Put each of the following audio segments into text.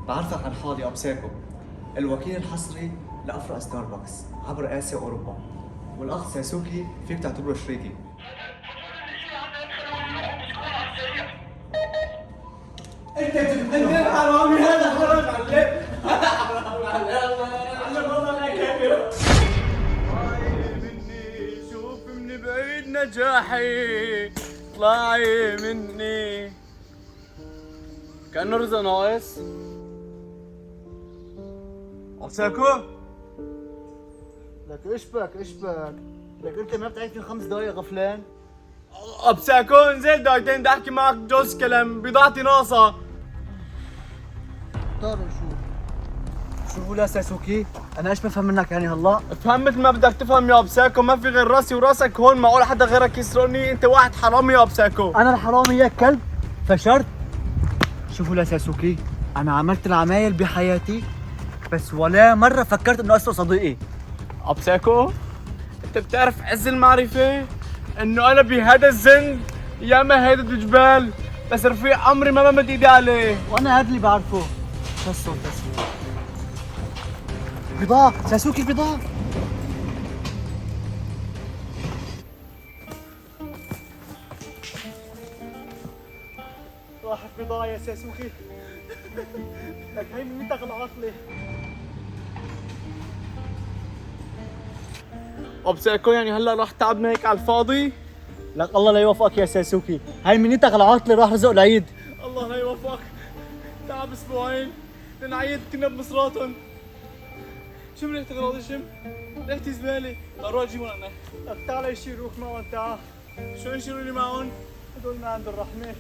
بعرفك عن حالي ابو ساكو، الوكيل الحصري لافرع ستاربكس عبر اسيا واوروبا، والاخ ساسوكي فيك تعتبره شريكي. انت بتتكلم حرامي، هذا حرام علم. حرام علم والله لا كافر. طلعي مني شوف من بعيد نجاحي، طلعي مني كأنه رزق ناقص. عبساكو لك ايش بك لك انت ما بتعرف في 5 دقايق غفلان؟ عبساكو انزل دقيقتين بدي احكي معك جوز كلام، بضاعتي ناقصة. طارق شو لا ساسوكي؟ انا ايش بفهم منك يعني هلا؟ افهم مثل ما بدك تفهم يا عبساكو، ما في غير راسي وراسك هون، معقول حدا غيرك يسرقني؟ انت واحد حرامي يا عبساكو. انا الحرامي يا كلب؟ فشرت؟ شوفوا لا ساسوكي، انا عملت العمايل بحياتي بس ولا مرة فكرت انه اسرق صديقي. عبساكو انت بتعرف عز المعرفة انه انا بهذا الزند ياما هيدا الجبال، بس رفيق عمري ما بمد ايدي عليه. وانا هذا اللي بعرفه. شو الصوت بضاعة ساسوكي بضاعة. راحت بضاعة يا ساسوكي. لك هي من منتغ العاطلة. عبساكو يعني هلا راح تعبنا هيك على الفاضي؟ لك الله لا يوفقك يا ساسوكي، هاي من منتغ العاطلة راح رزق العيد. الله لا يوفقك، تعب اسبوعين لنعيد كنا بمصراتهم. شم ريحة اغراض شم؟ ريحتي زبالة. لا روح جيبون انا. لك تعال يشيلوك معهم تعال. شو يشيلوا لي معهم؟ هدول ما عند الرحمة.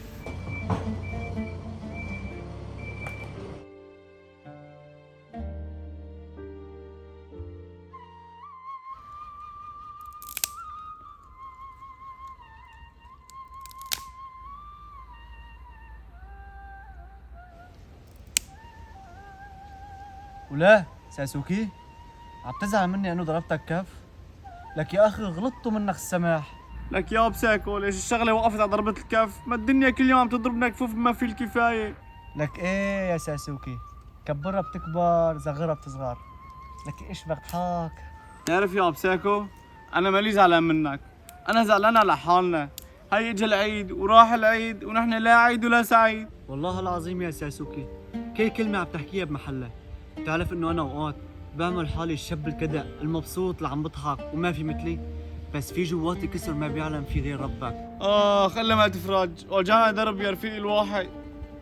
ولا ساسوكي عم تزعل مني انه ضربتك كف؟ لك يا اخي غلطت منك السماح. لك يا عبساكو ليش الشغلة وقفت على ضربة الكف؟ ما الدنيا كل يوم عم تضربنا كفوف بما فيه الكفاية. لك ايه يا ساسوكي، كبرها بتكبر صغرها بتصغر. لك ايش بضحك؟ تعرف يا عبساكو انا مالي زعلان منك، انا زعلان على حالنا. هي اجى العيد وراح العيد ونحن لا عيد ولا سعيد. والله العظيم يا ساسوكي كل كلمة عم تحكيها بمحلها. بتعرف انه انا اوقات بعمل حالي الشاب الكدأ المبسوط اللي عم بضحك وما في مثلي، بس في جواتي كسر ما بيعلم فيه غير ربك. خلي ما تفرج، وجانا درب يا رفيق الواحد،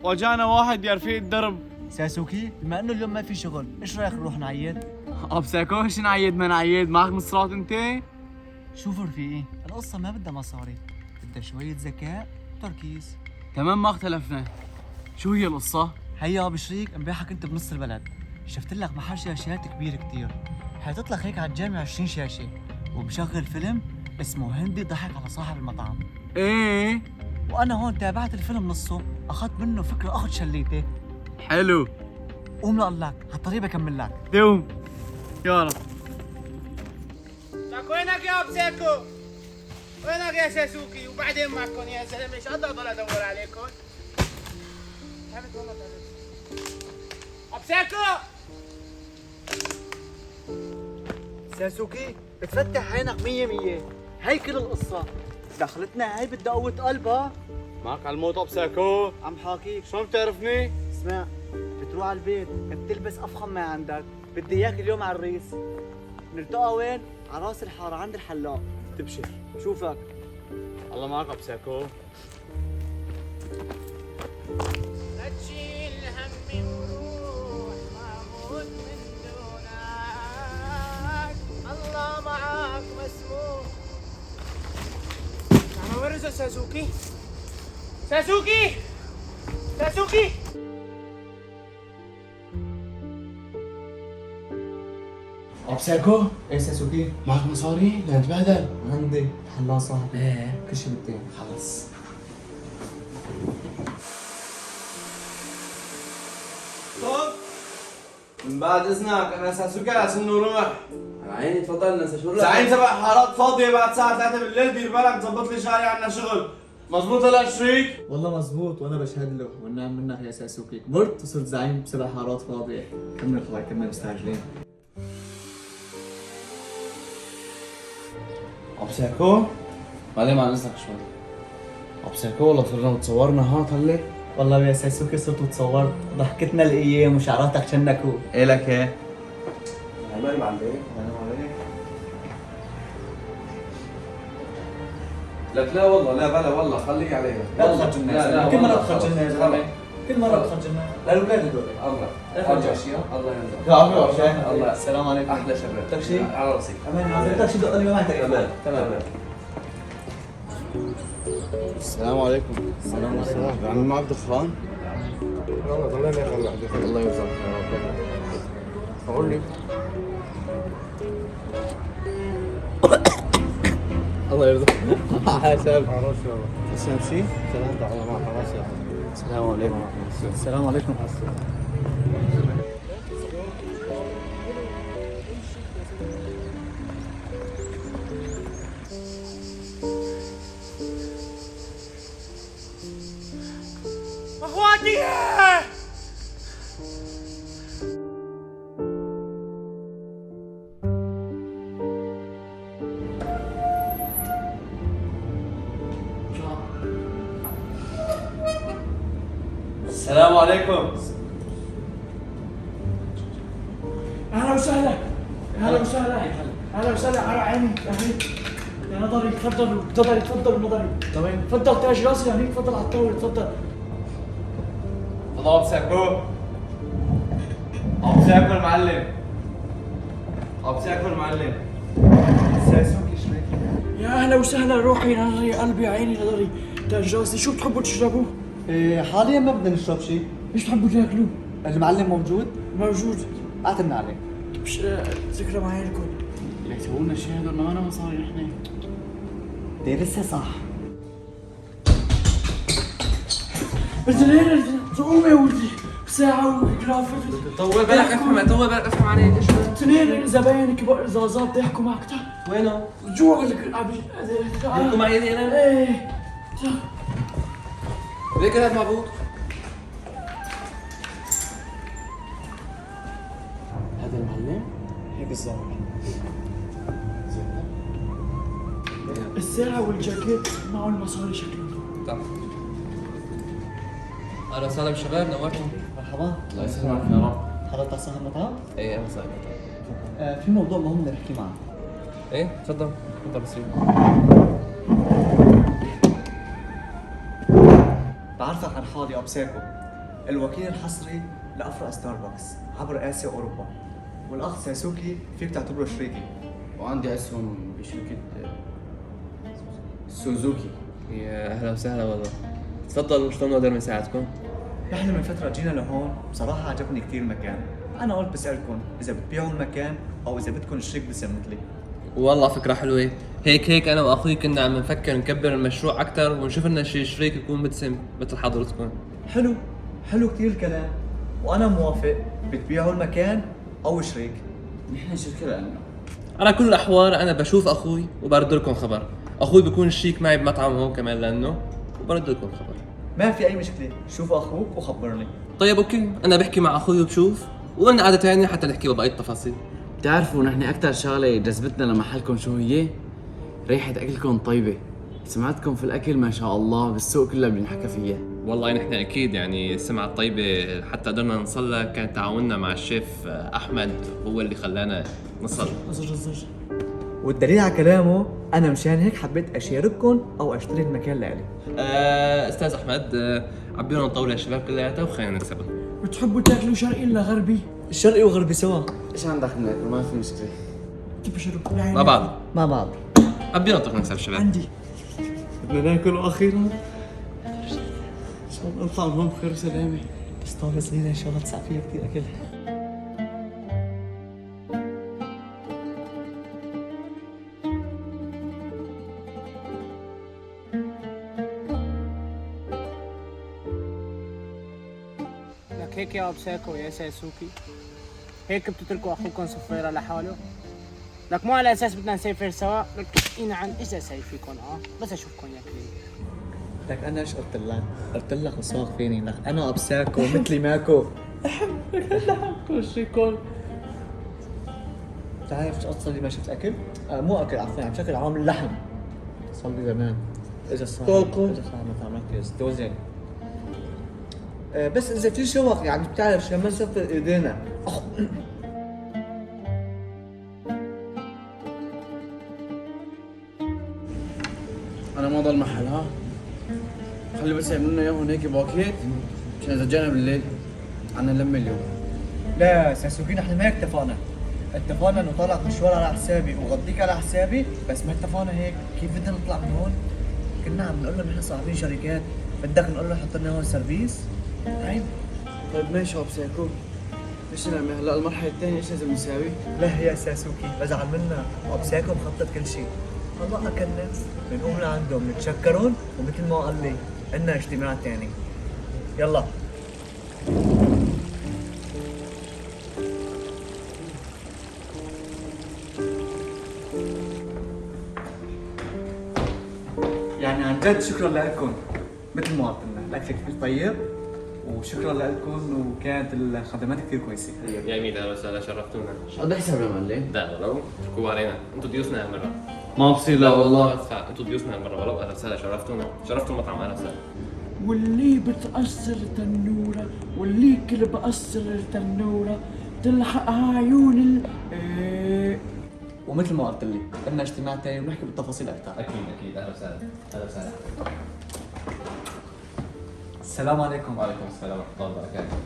وجانا واحد يا رفيق الدرب. ساسوكي بما انه اليوم ما في شغل، ايش رايك نروح نعيد؟ عبساكو ايش نعيد ما نعيد؟ معك مصرات انت؟ شوف رفيقي، القصة ما بدها مصاري، بدها شوية ذكاء وتركيز. تمام ما اختلفنا. شو هي القصة؟ هيا بشريك امبارح كنت بنص البلد، شفت لك محل شاشات كبير كتير، حاطط لك هيك على الجامع 20 شاشة، ومشغل فيلم اسمه هندي ضحك على صاحب المطعم. ايه وانا هون تابعت الفيلم نصه، اخذت منه فكرة اخذ شليته. حلو. قوم لقلك هالطريقة بكمل لك. دوم يا رب. لك وينك يا عبساكو؟ وينك يا ساسوكي؟ وبعدين معكم يا زلمه، ايش قد اضل ادور عليكم؟ تعبت والله تعبت. عبساكو ساسوكي بتفتح عينك 100 هي كل القصة. دخلتنا هي بدها قوة قلبها. معك على الموت عبساكو؟ عم حاكيك. شلون بتعرفني؟ اسمع، بتروح على البيت بتلبس افخم ما عندك، بدي اياك اليوم على الريس. نلتقى وين؟ على راس الحارة عند الحلاق. تبشر. شوفك. الله معك عبساكو. لا تشيل همي وروح ما اموت من دونك، الله معك مسموح. انا وين رزق ساسوكي؟ ساسوكي ساسوكي عبساكو؟ ايه ساسوكي؟ معك مصاري؟ لا نتبهدل. عندي حلا صاحب. ايه كل شيء بدي. خلص. طب من بعد اذنك انا ساسوكي على سن ورمح. عيني تفضل نسى شو زعيم سبق حارات فاضية بعد الساعة 3 بالليل، دير بالك تظبط لي شارع عنا شغل. مزبوط هلا شريك؟ والله مزبوط وانا بشهد له والنعم منك يا ساسوكي، كبرت وصرت زعيم بسبع حارات فاضيه. كمل خوي كمل مستعجلين. ابو ساكو بعدين عن اذنك شوي. ابو ساكو والله صرنا وتصورنا هات هلا. والله يا ساسوكي صرت وتصورت، ضحكتنا الايام وشعراتك شنكو. ايه لك ايه؟ عمالي معلم لك لا والله لا بلا والله خليك عليها. لا تخجلنا، كل مرة تخجلنا يا زلمة، كل مرة تخجلنا. لا الأولاد هذول. الله ارجع اشياء الله يرضى. يا عمي عشان الله. السلام عليكم. احلى شباب. بدك شيء؟ على راسي. امان عزيزتك شو دق لي ما تمام تمام. السلام عليكم. السلام عليكم. عم معك دخان؟ والله ضلينا يا اخي الله يرزقك يا رب. قول لي الله يرزقك. حساب. خلاص يلا اسمع شيء؟ سلامتك على ما خلاص يا السلام عليكم. السلام عليكم. اخواتي السلام عليكم. اهلا وسهلا اهلا وسهلا اهلا وسهلا على عيني يا نظري تفضل نظري تفضل نظري تمام. تفضل تاج راسي هنيك تفضل على الطاوله تفضل الله ابو ساكو. ابو ساكو المعلم. ابو ساكو المعلم. ساسوكي شريك. يا اهلا وسهلا روحي نظري قلبي عيني نظري تاج راسي شو بتحبوا تشربوا؟ حاليا ما بدنا نشرب شيء. ايش بتحبوا تاكلوا؟ المعلم موجود؟ موجود اعتمنا عليه. مش ذكرى معي لكم ليك سووا لنا شيء هذول معنا مصاري نحن. دارسها صح. بدنا صعوبة يا ولدي ساعة وجرافة طول بالك افهم عليك ايش اثنين زباين كبار زازات بيحكوا معك تعال وينه؟ جوا بيحكوا معي انا؟ ايه ليك هذا معبود؟ هذا المعلم؟ هيك الظاهر. الساعة والجاكيت معه المصاري شكلهم تعال اهلا وسهلا بالشباب نورتهم. مرحبا. الله يسلمك يا رب. حضرتك على صاحب المطعم؟ ايه اهلا وسهلا. في موضوع مهم بدنا نحكي معك. ايه تفضل بصير. بعرفك عن حالي ابو ساكو، الوكيل الحصري لافرع ستاربكس عبر اسيا واوروبا، والاخ ساسوكي فيك تعتبره شريكي. وعندي اسهم بشركه سوزوكي. يا اهلا وسهلا والله. تفضل شلون نقدر نساعدكم؟ نحن من فترة جينا لهون، بصراحة عجبني كثير المكان، أنا قلت بسألكم إذا بتبيعوا المكان أو إذا بدكم شريك باسم مثلي. والله فكرة حلوة. هيك انا واخوي كنا عم نفكر نكبر المشروع اكثر ونشوف لنا شي شريك يكون باسم مثل حضرتكم. حلو، حلو كثير الكلام، وأنا موافق، بتبيعوا المكان أو شريك. نحن شركه لنا. على كل الاحوال انا بشوف اخوي وبرد لكم خبر. اخوي بيكون شريك معي بمطعم هون كمان لانه وبرد لكم خبر. ما في أي مشكلة، شوف أخوك وخبرني. طيب اوكي انا بحكي مع اخوي وبشوف وقلنا قعده ثانيه حتى نحكي ببقيه التفاصيل. بتعرفوا نحن أكتر شغلة جذبتنا لمحلكم شو هي؟ ريحة أكلكم طيبة، سمعتكم في الأكل ما شاء الله بالسوق كله بينحكى فيها. والله نحن اكيد يعني السمعه الطيبه حتى قدرنا نوصلها كان تعاوننا مع الشيف احمد هو اللي خلانا نصل. زر والدليل على كلامه، أنا مشان هيك حبيت أشارككم أو أشتري المكان لإلي. استاذ احمد عبينا نطول الشباب كلياتها وخلينا نكسبها. بتحبوا تاكلوا شرقي ولا غربي؟ الشرقي وغربي سوا. إيش عندك ناكل؟ ما في مشكلة. تبشروا مع بعض مع بعض. عبينا نطلع نكسب الشباب. عندي بدنا ناكل اخيرا. ان شاء الله نطلع من هون بخير وسلامه. بس طاولة صغيرة إن شاء الله تسع فيها كثير أكل. لك هيك يا ابو ساكو يا ساسوكي هيك بتتركوا اخوكم صفيرة لحاله؟ لك مو على اساس بدنا نسافر سوا، لك نعم اذا سايفيكم بس اشوفكم يا كريم. لك انا ايش قلت لك؟ قلت لك وصاغ فيني لك انا ابساكو مثلي ماكو. كل شيء كل. بتعرف شو صار لي ما شفت اكل؟ مو اكل عفوا يعني بشكل عام اللحم. صار لي زمان. اجى صار ما مركز دوزن. بس اذا في شوق يعني بتعرف لما نشوف ايدينا. انا ما ضل محل ها. خلي بس يعملوا لنا اياه هناك باكيت عشان اذا جانا بالليل عنا نلمي اليوم. لا ساسوكي نحن ما اتفقنا. اتفقنا انه طلعت مشوار على حسابي وغطيك على حسابي، بس ما اتفقنا هيك. كيف بدنا نطلع من هون؟ كنا عم نقول له نحن صاحبين شركات، بدك نقول له حط لنا هون سيرفيس؟ عيب. طيب ماشي ابساكو. ايش نعمل هلا المرحله الثانيه ايش لازم نساوي؟ لا يا ساسوكي بزعل منا، وابساكو مخطط كل شيء. هلا اكلنا بنقوم لعندهم نتشكرون، ومثل ما قال لي عندنا اجتماع ثاني. يلا. يعني عن جد شكرا لكم، مثل ما قلت لنا الاكل كثير طيب، وشكرا لكم وكانت الخدمات كثير كويسه. يا ميدان اهلا وسهلا شرفتونا. شو قد حساب يا معلم؟ لا ولو اركبوا علينا، انتوا ضيوفنا هالمره. ما بصير لا والله. ادفع، انتوا ضيوفنا هالمره ولو اهلا وسهلا شرفتونا، شرفتوا المطعم اهلا وسهلا. واللي بتأثر تنورة واللي كل بأثر تنورة تلحقها عيون ومثل ما قلت لي بدنا اجتماع ثاني ونحكي بالتفاصيل اكثر. اكيد اهلا وسهلا اهلا وسهلا. السلام عليكم. وعليكم السلام ورحمه الله وبركاته.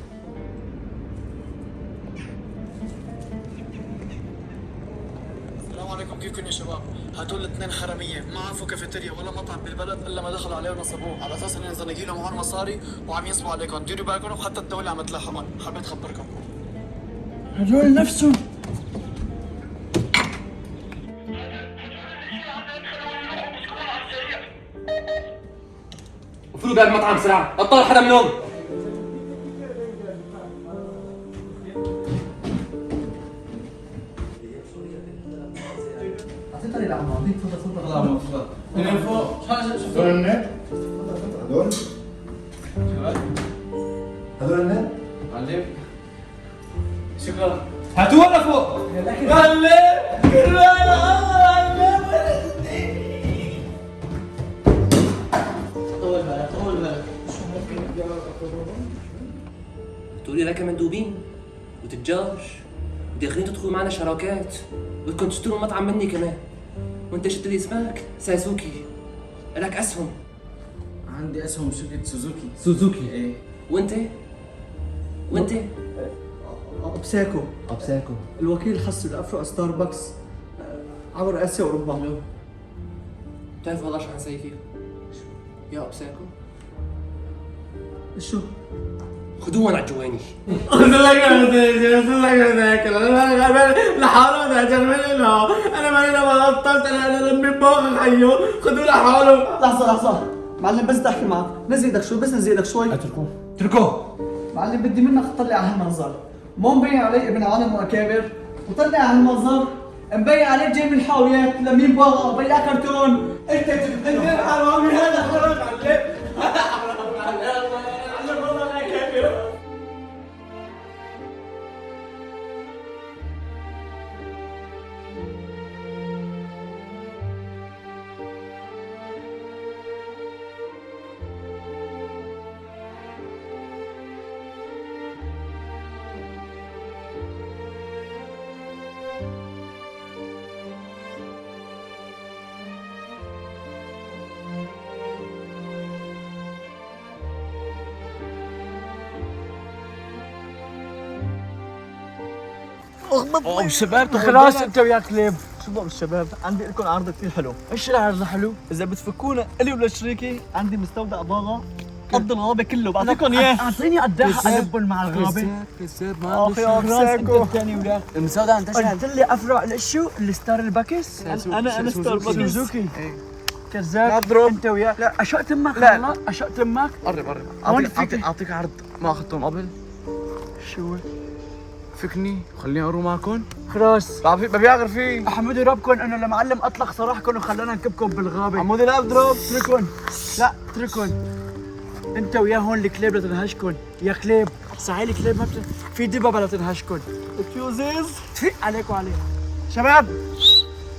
السلام عليكم، كيفكم يا شباب؟ هدول الاثنين حراميه ما عرفوا كافيتيريا ولا مطعم بالبلد الا ما دخلوا عليه ونصبوه على اساس انهم زنقين لهم هون مصاري وعم ينصبوا عليكم. ديروا بالكم وحتى الدوله عم تلاحقهم. حبيت اخبركم. هدول نفسهم. وفلوا بهالمطعم المطعم بسرعه، لا تطلع حدا منهم. اعطيني لعم اعطيك تفضل تفضل. هنا فوق. هذول النت؟ هذول؟ هذول النت؟ معلم شكرا. هاتوها لفوق. معلم طول بالك طول بالك. تقولي لك مندوبين وتجار وداخلين تدخلوا معنا شراكات، بدكم تشتروا المطعم مني كمان. وانت شفت لي اسمك ساسوكي، لك اسهم. عندي اسهم شركه سوزوكي. سوزوكي. ايه. وانت ابساكو ابساكو. الوكيل الحصري لافرو ستاربكس عبر اسيا واوروبا. بتعرف والله شو حنسوي فيه يا ابساكو؟ شو؟ خدوهم على الجواني. قلت لك لحاله ده جرمله. انا مالي ما بطلت. انا لمي باغ حيو خذوا لحاله. لحظة معلم بس بدي احكي معك. نزل ايدك شوي، بس نزل ايدك شوي. اتركوه. معلم بدي منك تطلع على هالمنظر. مو مبين علي ابن عالم واكابر، وطلع على هالمنظر مبين عليك جاي من الحاويات لمين باغا بيا كرتون. انت بتقدر حرامي. هذا حرام معلم. معلم والله انا كافر. شباب خلاص انت ويا كليب. شو بقى الشباب، عندي لكم عرض كثير حلو. ايش العرض حلو؟ اذا بتفكونا الي ولا شريكي، عندي مستودع باغا قد الغابه كله، بعطيكم اياه. اعطيني قداح البن مع الغابه. كساب ما اخي ابساكو الثاني ولا المسودة انتشر. قلت لي افرع الشو الستار الباكس. انا ستار باكس. سوزوكي. كذاب. اضرب انت وياه. لا اشقت امك. لا اشقت امك. قرب هون فيك. اعطيك عرض ما اخذتهم قبل. شو فكني وخليني اروح معكم. خلاص ما بيعغر فيه. احمدوا ربكم انه المعلم اطلق سراحكم وخلانا نكبكم بالغابه. عمودي لا اضرب. اتركن، لا اتركن. انت ويا هون الكلاب لتنهشكن، يا كلاب ساعي الكلاب ما في دببه لتنهشكن. فيوزيز تفيق عليك وعليك. شباب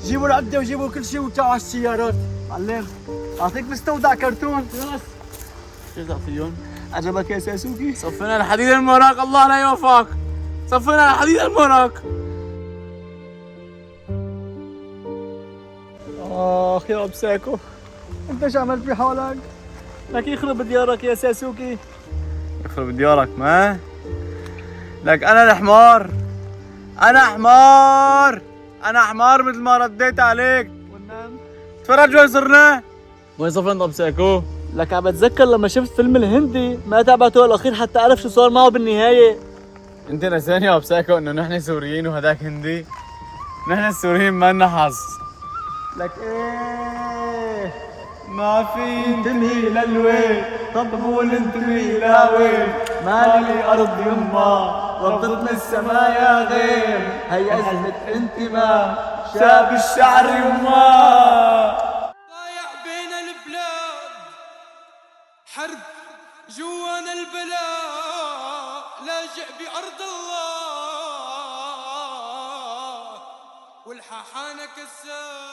جيبوا العده وجيبوا كل شيء وتعوا على السيارات. معلم اعطيك مستودع كرتون. خلاص شو تعطيهم؟ عجبك يا ساسوكي؟ صفنا الحديد المراق، الله لا يوفقك. صفنا الحديد المراق. اخ يا بساكو، انت شو عملت بحالك؟ لك يخرب ديارك يا ساسوكي. يخرب ديارك ما؟ لك انا الحمار، انا حمار، انا حمار مثل ما رديت عليك. تفرج وين صرنا؟ وين صفن بساكو؟ لك عم بتذكر لما شفت فيلم الهندي ما تابعته الاخير حتى اعرف شو صار معه بالنهايه. انت نساني يا بساكو انه نحن سوريين وهداك هندي؟ نحن السوريين ما لنا حظ. لك ايه ما في انتمي للوين، طب وننتمي لوين؟ مالي ارض يما ربطتنا السما يا غير، هي ازمه انتماء شاب الشعر يما. ضايع بين البلاد، حرب جوانا البلاء، لاجئ بأرض الله والحاحانة كسار.